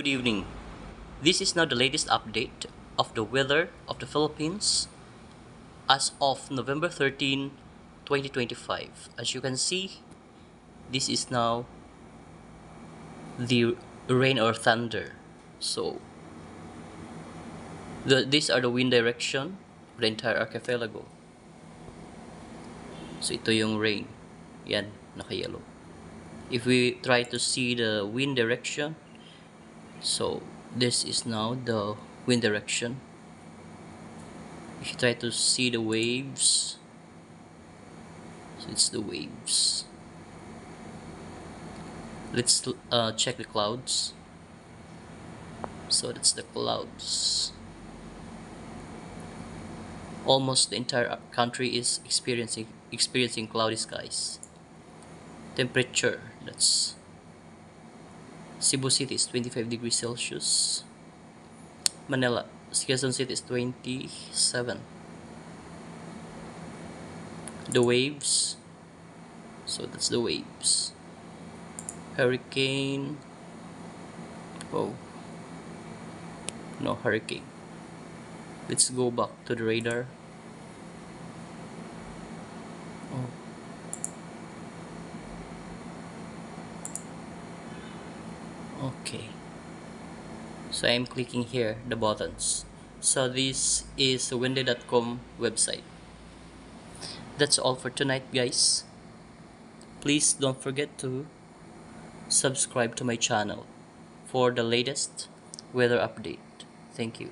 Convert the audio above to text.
Good evening. This is now the latest update of the weather of the Philippines as of November 13, 2025. As you can see, this is now the rain or thunder. So, these are the wind direction of the entire archipelago. So, ito yung rain. Yan, naka-yellow. If we try to see the wind direction, so this is now the wind direction. If you try to see the waves, so it's the waves. Let's check the clouds. So that's the clouds. Almost the entire country is experiencing cloudy skies. Temperature, that's Cebu City is 25 degrees Celsius. Manila, Quezon City is 27. The waves, so that's the waves. Hurricane, oh no, hurricane. Let's go back to the radar. Oh. Okay, so I'm clicking here the buttons. So this is the windy.com website. That's all for tonight, guys. Please don't forget to subscribe to my channel for the latest weather update. Thank you.